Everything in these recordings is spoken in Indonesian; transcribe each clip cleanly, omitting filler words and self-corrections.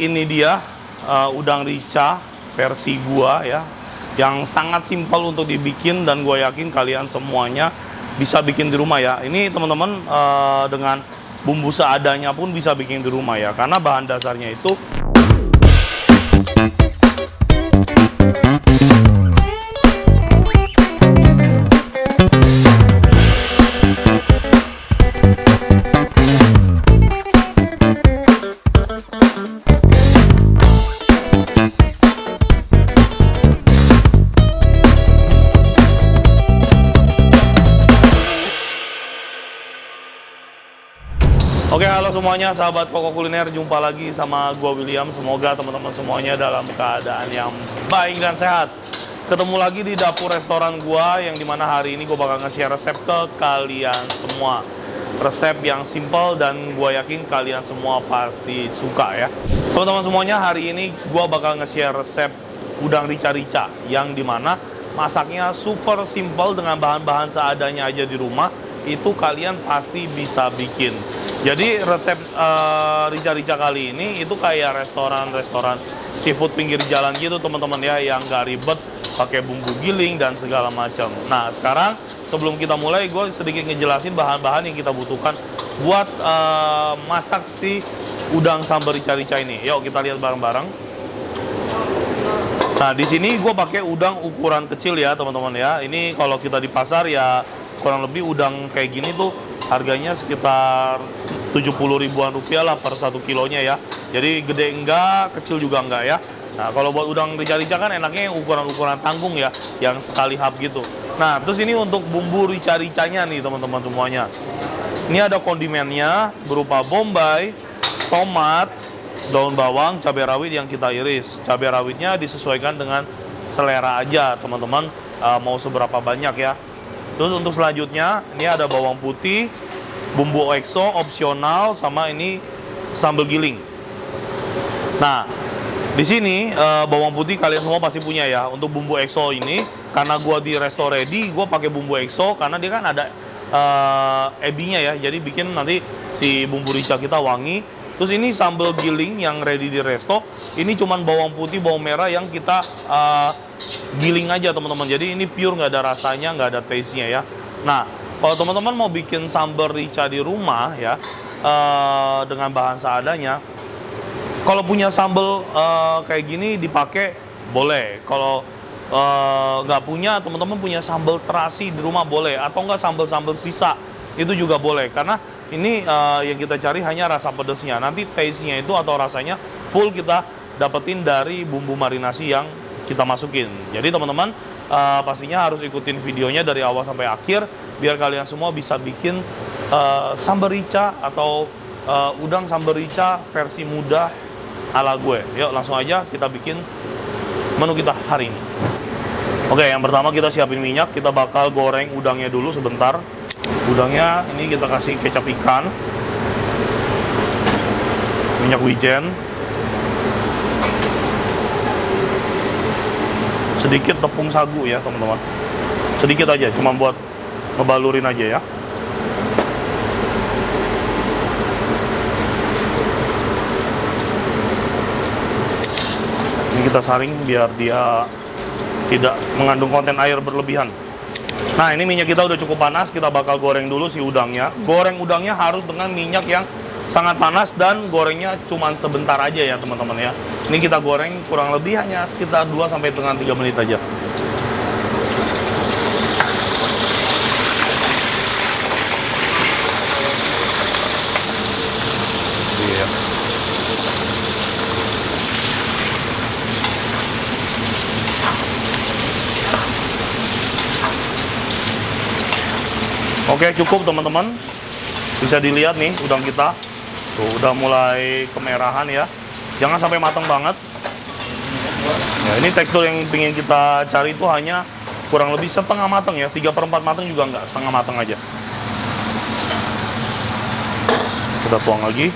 ini dia udang rica versi gua ya, yang sangat simpel untuk dibikin dan gue yakin kalian semuanya bisa bikin di rumah ya. Ini teman-teman dengan bumbu seadanya pun bisa bikin di rumah ya, karena bahan dasarnya itu Oke, halo semuanya, sahabat Koko Kuliner, jumpa lagi sama gua William. Semoga teman-teman semuanya dalam keadaan yang baik dan sehat. Ketemu lagi di dapur restoran gua, yang dimana hari ini gua bakal nge-share resep ke kalian semua. Resep yang simple dan gua yakin kalian semua pasti suka ya. Teman-teman semuanya, hari ini gua bakal nge-share resep udang rica-rica, yang dimana masaknya super simple dengan bahan-bahan seadanya aja di rumah. Itu kalian pasti bisa bikin. Jadi resep rica-rica kali ini itu kayak restoran-restoran seafood pinggir jalan gitu teman-teman ya, yang gak ribet pakai bumbu giling dan segala macam. Nah sekarang sebelum kita mulai, gue sedikit ngejelasin bahan-bahan yang kita butuhkan buat masak si udang sambal rica-rica ini. Yuk kita lihat bareng-bareng. Nah di sini gue pakai udang ukuran kecil ya teman-teman ya. Ini kalau kita di pasar ya kurang lebih udang kayak gini tuh harganya sekitar 70 ribuan rupiah lah per 1 kilonya ya. Jadi gede enggak, kecil juga enggak ya. Nah kalau buat udang rica-rica kan enaknya yang ukuran-ukuran tanggung ya, yang sekali hap gitu. Nah terus ini untuk bumbu rica-ricanya nih teman-teman semuanya. Ini ada kondimennya berupa bombay, tomat, daun bawang, cabai rawit yang kita iris. Cabai rawitnya disesuaikan dengan selera aja teman-teman, mau seberapa banyak ya. Terus untuk selanjutnya ini ada bawang putih, bumbu EXO opsional, sama ini sambal giling. Nah, di sini bawang putih kalian semua pasti punya ya. Untuk bumbu EXO ini, karena gua di Resto Ready, gua pakai bumbu EXO karena dia kan ada ebinya ya. Jadi bikin nanti si bumbu rica kita wangi. Terus ini sambal giling yang ready di resto. Ini cuman bawang putih, bawang merah yang kita giling aja teman-teman. Jadi ini pure, nggak ada rasanya, nggak ada taste-nya ya. Nah, kalau teman-teman mau bikin sambal rica di rumah ya, dengan bahan seadanya, kalau punya sambal kayak gini dipakai boleh. Kalau nggak punya, teman-teman punya sambal terasi di rumah boleh, atau nggak sambal-sambal sisa itu juga boleh. Karena ini yang kita cari hanya rasa pedesnya. Nanti taste-nya itu atau rasanya full kita dapetin dari bumbu marinasi yang kita masukin. Jadi teman-teman pastinya harus ikutin videonya dari awal sampai akhir biar kalian semua bisa bikin sambal rica atau udang sambal rica versi mudah ala gue. Yuk langsung aja kita bikin menu kita hari ini. Oke, yang pertama kita siapin minyak. Kita bakal goreng udangnya dulu sebentar. Udangnya ini kita kasih kecap ikan, minyak wijen, sedikit tepung sagu ya teman-teman, sedikit aja, cuma buat ngebalurin aja ya. Ini kita saring biar dia tidak mengandung konten air berlebihan. Nah ini minyak kita udah cukup panas, kita bakal goreng dulu si udangnya. Goreng udangnya harus dengan minyak yang sangat panas dan gorengnya cuma sebentar aja ya teman-teman ya. Ini kita goreng kurang lebih hanya sekitar 2-3 menit aja. Iya. Oke, cukup teman-teman. Bisa dilihat nih udang kita tuh udah mulai kemerahan ya. Jangan sampai matang banget ya. Ini tekstur yang ingin kita cari itu hanya kurang lebih setengah matang ya. 3/4 matang juga enggak, setengah matang aja. Kita tuang lagi.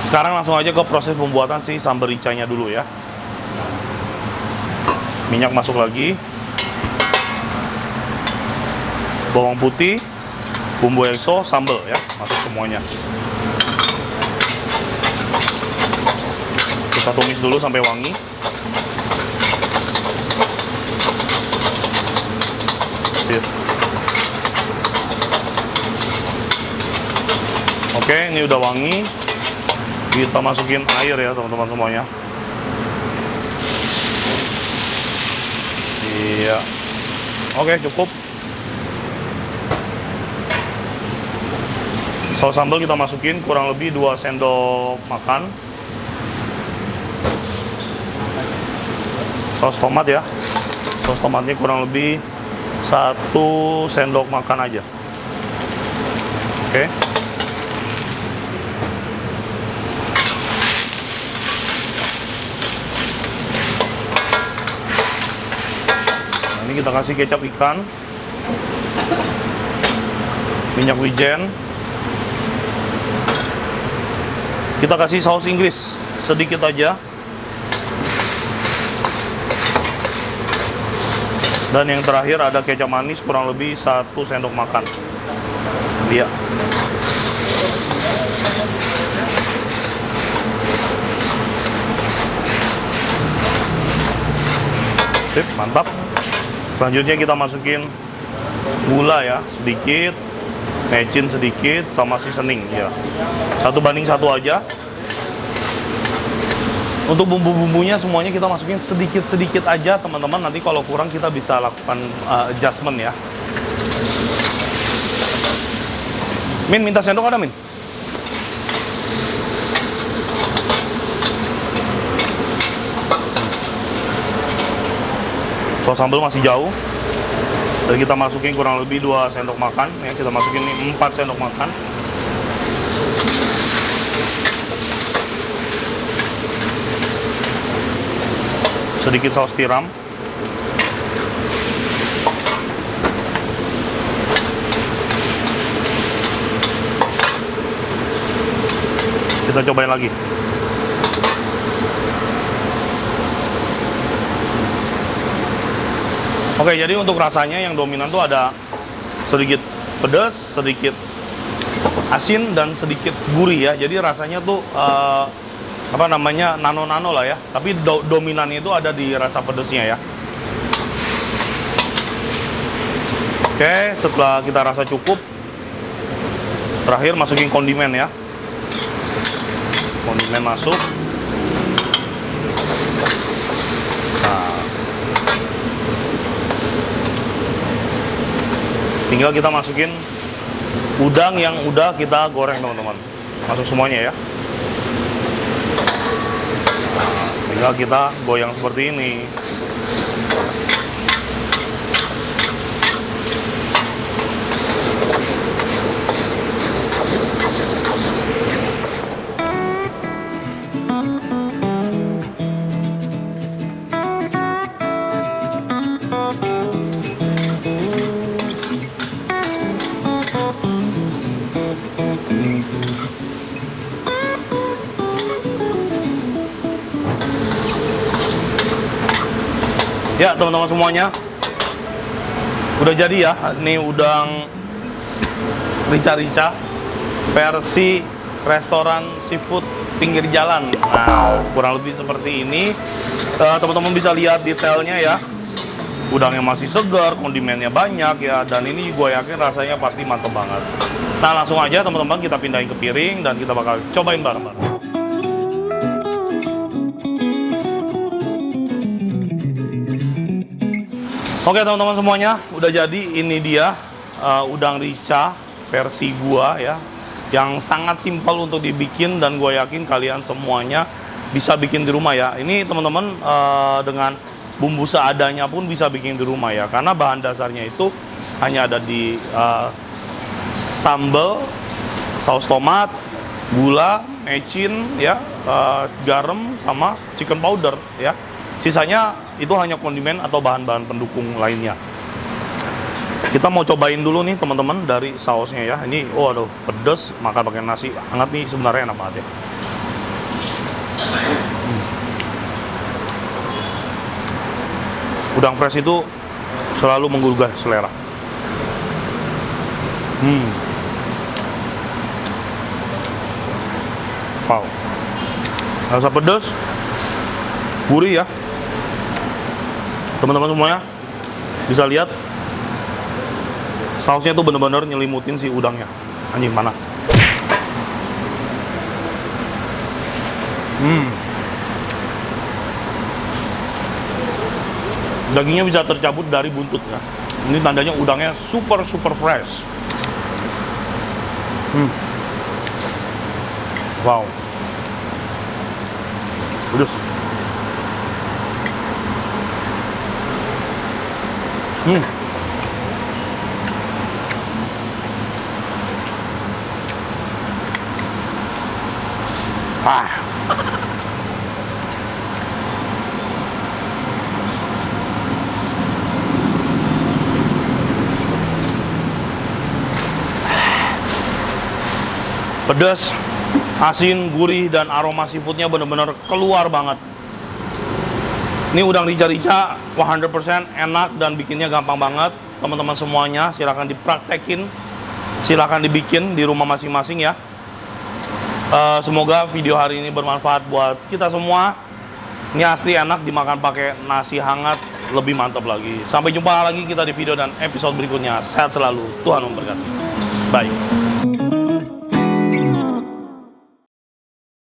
Sekarang langsung aja ke proses pembuatan si sambal ricanya dulu ya. Minyak masuk lagi, bawang putih, bumbu EXO, sambal ya, masuk semuanya. Kita tumis dulu sampai wangi. Sip. Oke, ini udah wangi. Kita masukin air ya teman-teman semuanya. Iya. Oke, cukup. Saus sambal kita masukin kurang lebih 2 sendok makan. Saus tomat ya. Saus tomatnya kurang lebih 1 sendok makan aja. Oke. Nah, ini kita kasih kecap ikan, minyak wijen. Kita kasih saus Inggris sedikit aja. Dan yang terakhir ada kecap manis kurang lebih 1 sendok makan. Iya. Sip, mantap. Selanjutnya kita masukin gula ya, sedikit. Mecin sedikit sama seasoning ya. 1:1 aja. Untuk bumbu-bumbunya semuanya kita masukin sedikit-sedikit aja teman-teman. Nanti kalau kurang kita bisa lakukan adjustment ya. Min, minta sendok ada Min? Saus sambal masih jauh. Dan kita masukin kurang lebih 2 sendok makan ya, kita masukin ini 4 sendok makan. Sedikit saus tiram. Kita cobain lagi. Oke, jadi untuk rasanya yang dominan tuh ada sedikit pedas, sedikit asin, dan sedikit gurih ya. Jadi rasanya tuh apa namanya, nano-nano lah ya. Tapi dominannya itu ada di rasa pedasnya ya. Oke, setelah kita rasa cukup, terakhir masukin kondimen ya. Kondimen masuk. Tinggal kita masukin udang yang udah kita goreng teman-teman. Masuk semuanya ya. Tinggal kita goyang seperti ini. Ya teman-teman semuanya, udah jadi ya. Ini udang rica-rica versi restoran seafood pinggir jalan. Nah, kurang lebih seperti ini. Teman-teman bisa lihat detailnya ya. Udangnya masih segar, kondimennya banyak ya. Dan ini gue yakin rasanya pasti mantap banget. Nah, langsung aja teman-teman kita pindahin ke piring dan kita bakal cobain bareng-bareng. Oke teman-teman semuanya, udah jadi. Ini dia udang rica versi gua ya, yang sangat simpel untuk dibikin dan gue yakin kalian semuanya bisa bikin di rumah ya. Ini teman-teman dengan bumbu seadanya pun bisa bikin di rumah ya, karena bahan dasarnya itu hanya ada di sambal, saus tomat, gula, mecin ya, garam sama chicken powder ya. Sisanya itu hanya kondimen atau bahan-bahan pendukung lainnya. Kita mau cobain dulu nih teman-teman dari sausnya ya. Ini, oh aduh, pedes, makan pakai nasi hangat nih sebenarnya enak banget ya. Udang fresh itu selalu menggugah selera. Rasa pedas, gurih ya. Teman-teman semuanya bisa lihat sausnya tuh bener-bener nyelimutin si udangnya. Anjing panas. Dagingnya bisa tercabut dari buntutnya. Ini tandanya udangnya super fresh. Wow. Pedas. Pedas, asin, gurih, dan aroma seafoodnya bener-bener keluar banget. Ini udang rica-rica 100% enak dan bikinnya gampang banget. Teman-teman semuanya silahkan dipraktekin, silahkan dibikin di rumah masing-masing ya. Semoga video hari ini bermanfaat buat kita semua. Ini asli enak dimakan pakai nasi hangat, lebih mantap lagi. Sampai jumpa lagi kita di video dan episode berikutnya. Sehat selalu, Tuhan memberkati. Bye.